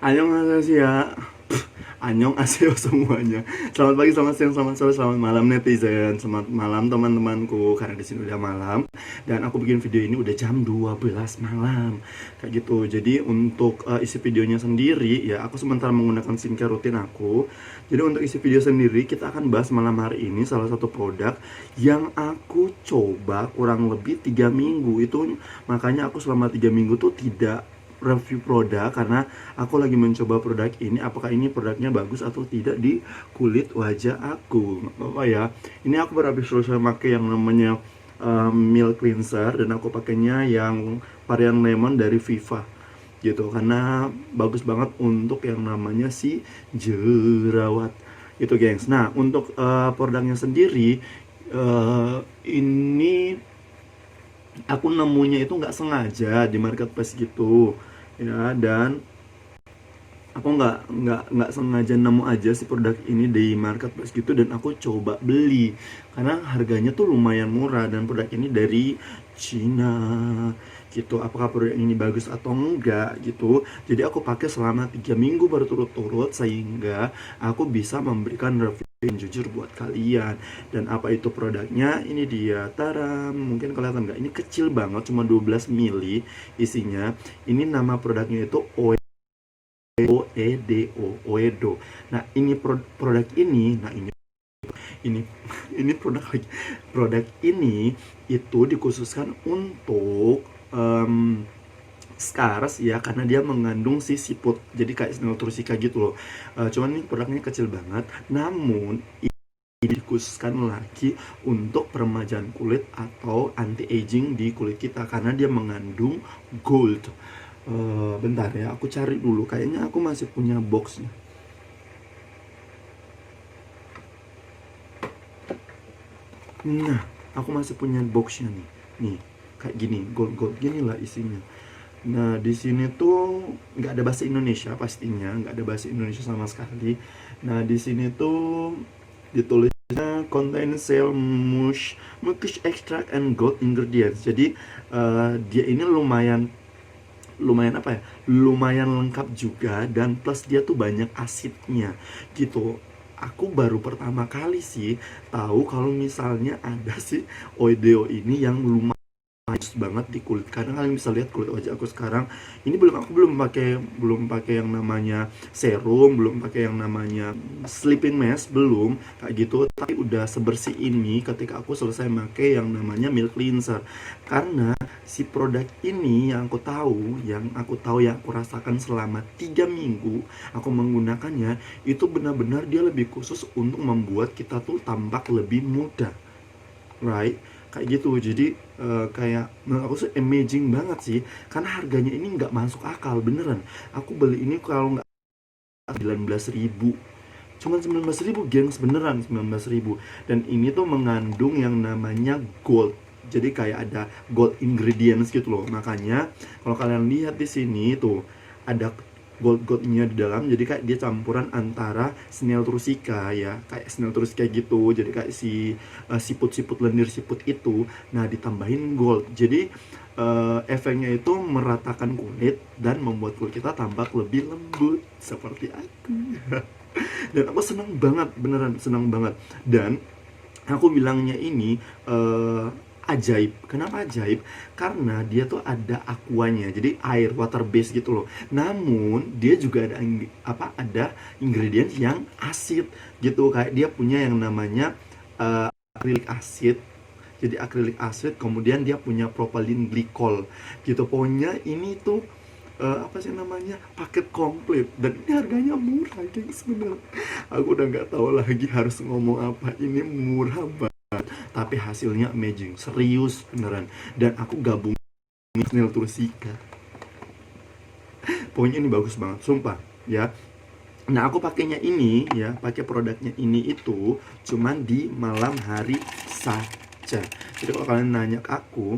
Annyeonghaseyo. Annyeonghaseyo semuanya. Selamat pagi, selamat siang, selamat sore, selamat malam netizen. Selamat malam teman-temanku, karena di sini udah malam dan aku bikin video ini udah jam 12 malam. Kayak gitu. Jadi untuk isi videonya sendiri ya, aku sementara menggunakan skincare rutin aku. Jadi untuk isi video sendiri kita akan bahas malam hari ini salah satu produk yang aku coba kurang lebih 3 minggu itu. Makanya aku selama 3 minggu tuh tidak review produk karena aku lagi mencoba produk ini, apakah ini produknya bagus atau tidak di kulit wajah aku. Nggak apa-apa ya, ini aku baru habis selesai pakai yang namanya milk cleanser dan aku pakainya yang varian lemon dari Viva gitu, karena bagus banget untuk yang namanya si jerawat itu gengs. Nah untuk produknya sendiri, ini aku nemunya itu nggak sengaja di marketplace gitu ya, dan aku nggak sengaja nemu aja si produk ini di marketplace gitu, dan aku coba beli karena harganya tuh lumayan murah dan produk ini dari Cina gitu. Apakah produk ini bagus atau enggak gitu, jadi aku pakai selama 3 minggu berturut-turut sehingga aku bisa memberikan review yang jujur buat kalian. Dan apa itu produknya, ini dia, taram, mungkin kelihatan nggak, ini kecil banget, cuma 12 mili isinya. Ini nama produknya itu Oedo. Nah ini produk ini, nah ini ini produk ini itu dikhususkan untuk scars ya, karena dia mengandung si siput, jadi kayak Neutrosika gitu loh. Cuman ini produknya kecil banget, namun dikhususkan lagi untuk peremajaan kulit atau anti aging di kulit kita karena dia mengandung gold. Bentar ya, aku cari dulu, kayaknya aku masih punya boxnya. Nah, aku masih punya boxnya nih kayak gini, gold gini lah isinya. Nah di sini tuh nggak ada bahasa Indonesia, pastinya nggak ada bahasa Indonesia sama sekali. Nah di sini tuh ditulisnya contain cell mucus extract and gold ingredients. Jadi dia ini lumayan lumayan apa ya, lumayan lengkap juga, dan plus dia tuh banyak asidnya gitu. Aku baru pertama kali sih tahu kalau misalnya ada si Oideo ini yang lumayan bagus banget di kulit, karena kalian bisa lihat kulit wajah aku sekarang ini, aku belum pakai yang namanya serum, belum pakai yang namanya sleeping mask, belum kayak gitu, tapi udah sebersih ini ketika aku selesai pakai yang namanya milk cleanser. Karena si produk ini yang aku tahu yang aku rasakan selama 3 minggu aku menggunakannya, itu benar-benar dia lebih khusus untuk membuat kita tuh tampak lebih muda, right? Kayak gitu. Jadi kayak menurut aku sih amazing banget sih, karena harganya ini nggak masuk akal beneran. Aku beli ini kalau nggak 19.000, cuman 19.000 gengs, beneran 19.000. Dan ini tuh mengandung yang namanya gold, jadi kayak ada gold ingredients gitu loh. Makanya kalau kalian lihat di sini tuh ada goldnya di dalam, jadi kayak dia campuran antara snail trusika ya, kayak snail trusika gitu, jadi kayak si siput-siput, lendir siput itu, nah ditambahin gold. Jadi efeknya itu meratakan kulit dan membuat kulit kita tampak lebih lembut seperti aku. Dan aku senang banget, beneran senang banget. Dan aku bilangnya ini ajaib. Kenapa ajaib? Karena dia tuh ada aquanya, jadi air, water base gitu loh. Namun dia juga ada ada ingredients yang asid gitu, kayak dia punya yang namanya acrylic acid. Jadi acrylic acid, kemudian dia punya propylene glycol gitu. Pokoknya ini tuh apa sih namanya, paket komplit, dan ini harganya murah guys, bener. Aku udah nggak tahu lagi harus ngomong apa, ini murah banget tapi hasilnya amazing, serius beneran. Dan aku gabung Snail Trusika, pokoknya ini bagus banget sumpah ya. Nah aku pakainya ini ya, pakai produknya ini itu cuman di malam hari saja. Jadi kalau kalian nanya ke aku,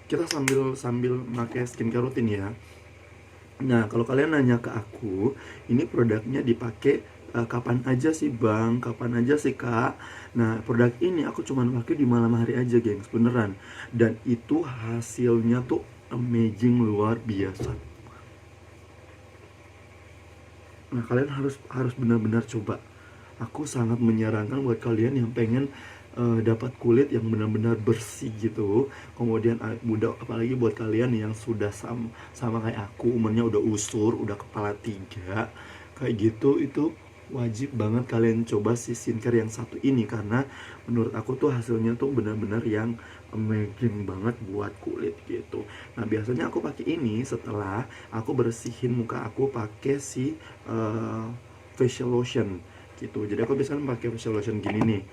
kita sambil pakai skincare rutin ya. Nah kalau kalian nanya ke aku, ini produknya dipakai kapan aja sih bang, kapan aja sih kak. Nah produk ini aku cuman pakai di malam hari aja gengs, beneran. Dan itu hasilnya tuh amazing, luar biasa. Nah kalian harus harus benar-benar coba. Aku sangat menyarankan buat kalian yang pengen dapat kulit yang benar-benar bersih gitu. Kemudian mudah, apalagi buat kalian yang sudah sama kayak aku, umurnya udah usur, udah kepala tiga kayak gitu, itu wajib banget kalian coba si skincare yang satu ini, karena menurut aku tuh hasilnya tuh benar-benar yang amazing banget buat kulit gitu. Nah biasanya aku pakai ini setelah aku bersihin muka aku pakai si facial lotion gitu. Jadi aku biasanya pakai facial lotion gini nih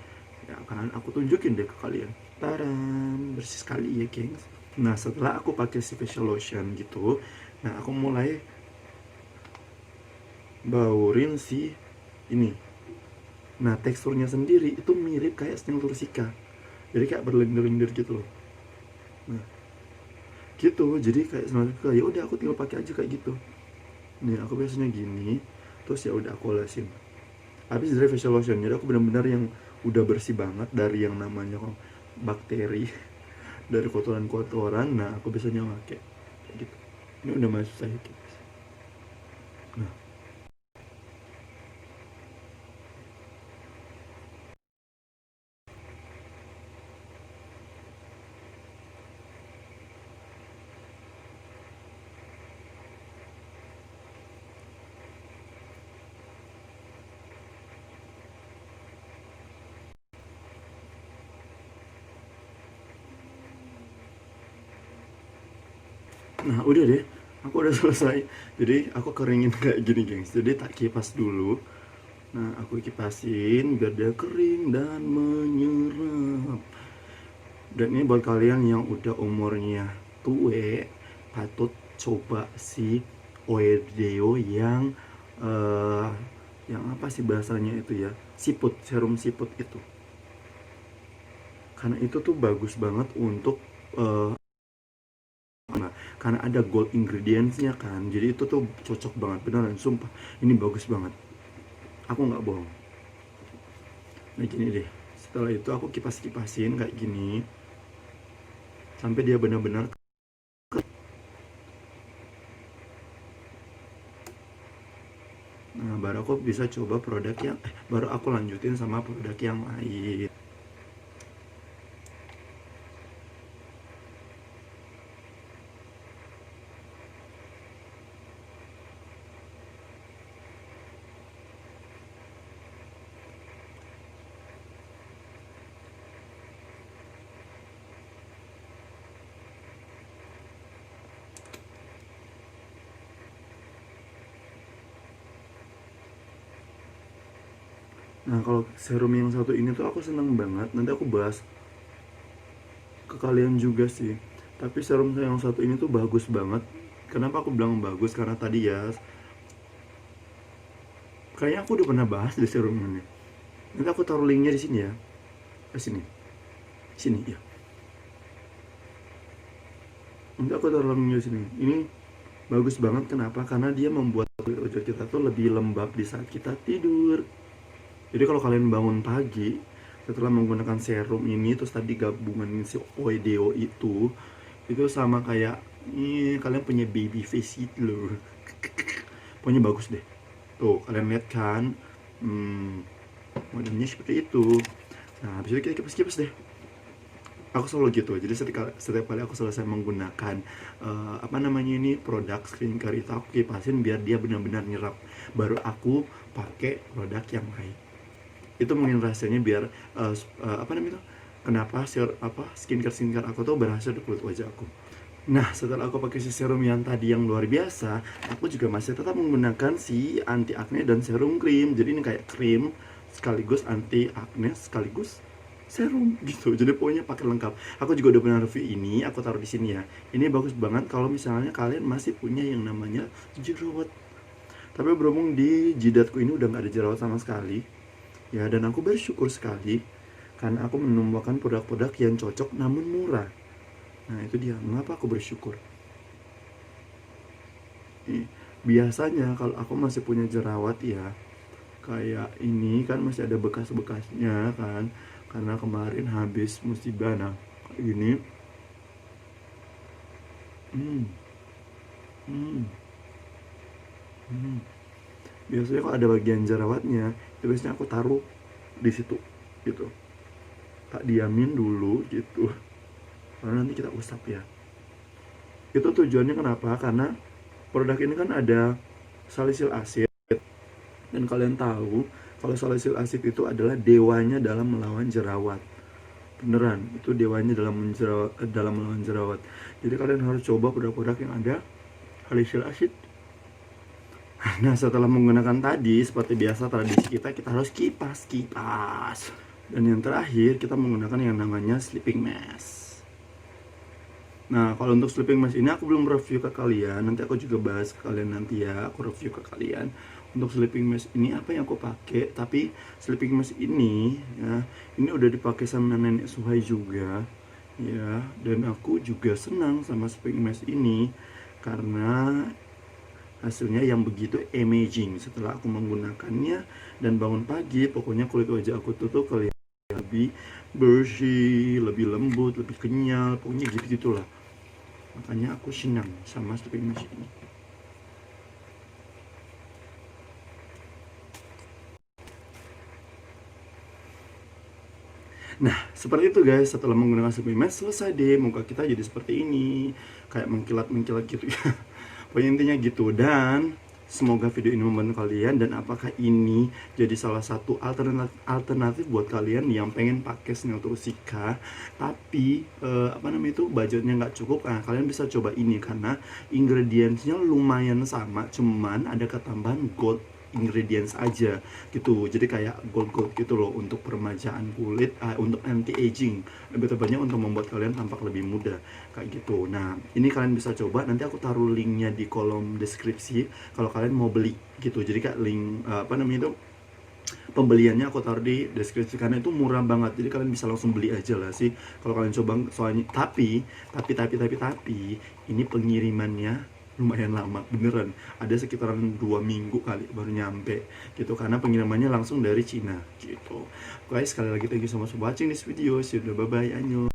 ya kan, aku tunjukin deh ke kalian. Taram, bersih sekali ya gengs. Nah setelah aku pakai si facial lotion gitu, nah aku mulai baurin si ini. Nah teksturnya sendiri itu mirip kayak Sting Tursika, jadi kayak berlendir-lendir gitu loh. Nah gitu, jadi kayak semacam ya udah aku tinggal pakai aja kayak gitu. Nih aku biasanya gini, terus ya udah aku olesin. Habis dari facial lotion, jadi aku benar-benar yang udah bersih banget dari yang namanya bakteri, dari kotoran-kotoran. Nah aku biasanya pakai kayak gitu. Ini udah masuk saya guys. Nah, nah udah deh, aku udah selesai. Jadi aku keringin kayak gini gengs. Jadi tak kipas dulu. Nah aku kipasin biar dia kering dan menyerap. Dan ini buat kalian yang udah umurnya tua, patut coba si Oedeo eh, yang apa sih bahasanya itu ya, siput, serum siput itu. Karena itu tuh bagus banget untuk karena ada gold ingredientsnya kan, jadi itu tuh cocok banget, beneran sumpah ini bagus banget, aku nggak bohong. Nah gini deh, setelah itu aku kipas-kipasin kayak gini sampai dia benar-benar. Nah baru aku bisa coba produk yang baru aku lanjutin sama produk yang lain. Nah kalau serum yang satu ini tuh aku seneng banget, nanti aku bahas ke kalian juga sih. Tapi serum yang satu ini tuh bagus banget. Kenapa aku bilang bagus? Karena tadi ya, kayaknya aku udah pernah bahas di serum ini. Nanti aku taruh linknya di sini ya. Ke sini. Sini ya. Nanti aku taruh linknya di sini. Ini bagus banget, kenapa? Karena dia membuat kulit wajah kita tuh lebih lembab di saat kita tidur. Jadi kalau kalian bangun pagi setelah menggunakan serum ini, terus tadi gabungan si Oedeo itu sama kayak ini, kalian punya baby face gitu loh. Pokoknya bagus deh. Tuh kalian lihat kan, modelnya seperti itu. Nah habis itu kita kipas-kipas deh. Aku selalu gitu, jadi setiap kali aku selesai menggunakan apa namanya ini, produk skincare itu aku kipasin biar dia benar-benar nyerap, baru aku pakai produk yang lain. Itu mungkin rahasianya biar apa namanya itu, kenapa skincare aku tuh berhasil di kulit wajah aku. Nah setelah aku pakai si serum yang tadi yang luar biasa, aku juga masih tetap menggunakan si anti acne dan serum krim. Jadi ini kayak krim sekaligus anti acne sekaligus serum gitu, jadi pokoknya pakai lengkap. Aku juga udah pernah review ini, aku taruh di sini ya. Ini bagus banget kalau misalnya kalian masih punya yang namanya jerawat. Tapi berhubung di jidatku ini udah nggak ada jerawat sama sekali ya, dan aku bersyukur sekali karena aku menemukan produk-produk yang cocok namun murah. Nah itu dia mengapa aku bersyukur. Biasanya kalau aku masih punya jerawat ya, kayak ini kan masih ada bekas-bekasnya kan, karena kemarin habis musibah. Nah kayak gini. hmm, hmm, hmm. Biasanya kalau ada bagian jerawatnya itu biasanya aku taruh di situ gitu, tak diamin dulu gitu, karena nanti kita usap ya. Itu tujuannya kenapa? Karena produk ini kan ada salicylic acid, dan kalian tahu kalau salicylic acid itu adalah dewanya dalam melawan jerawat. Beneran, itu dewanya dalam melawan jerawat. Jadi kalian harus coba produk-produk yang ada salicylic acid. Nah, setelah menggunakan tadi, seperti biasa tradisi kita harus kipas. Dan yang terakhir, kita menggunakan yang namanya sleeping mask. Nah, kalau untuk sleeping mask ini aku belum review ke kalian. Nanti aku juga bahas ke kalian nanti ya. Aku review ke kalian. Untuk sleeping mask ini apa yang aku pakai? Tapi sleeping mask ini ya, ini udah dipakai sama nenek Suhai juga. Ya, dan aku juga senang sama sleeping mask ini karena hasilnya yang begitu amazing. Setelah aku menggunakannya dan bangun pagi, pokoknya kulit wajah aku tuh kelihatan lebih bersih, lebih lembut, lebih kenyal, pokoknya gitu-gitulah. Makanya aku senang sama sleeping mask ini. Nah, seperti itu guys, setelah menggunakan sleeping mask selesai deh, muka kita jadi seperti ini, kayak mengkilat-mengkilat gitu ya. Pokoknya intinya gitu. Dan semoga video ini membantu kalian, dan apakah ini jadi salah satu alternatif buat kalian yang pengen pakai Snail Rusika tapi apa namanya itu budgetnya nggak cukup. Nah, kalian bisa coba ini karena ingredientsnya lumayan sama, cuman ada ketambahan gold ingredients aja gitu. Jadi kayak gold gitu loh untuk peremajaan kulit, untuk anti aging, lebih tepatnya untuk membuat kalian tampak lebih muda kayak gitu. Nah, ini kalian bisa coba, nanti aku taruh linknya di kolom deskripsi kalau kalian mau beli gitu. Jadi kayak link apa namanya itu, pembeliannya aku taruh di deskripsi karena itu murah banget, jadi kalian bisa langsung beli aja lah sih kalau kalian coba. Soalnya tapi ini pengirimannya lumayan lama, beneran ada sekitaran 2 minggu kali baru nyampe gitu, karena pengirimannya langsung dari Cina gitu. Guys, sekali lagi thank you so much for watching this video. See you, bye bye, annyeong.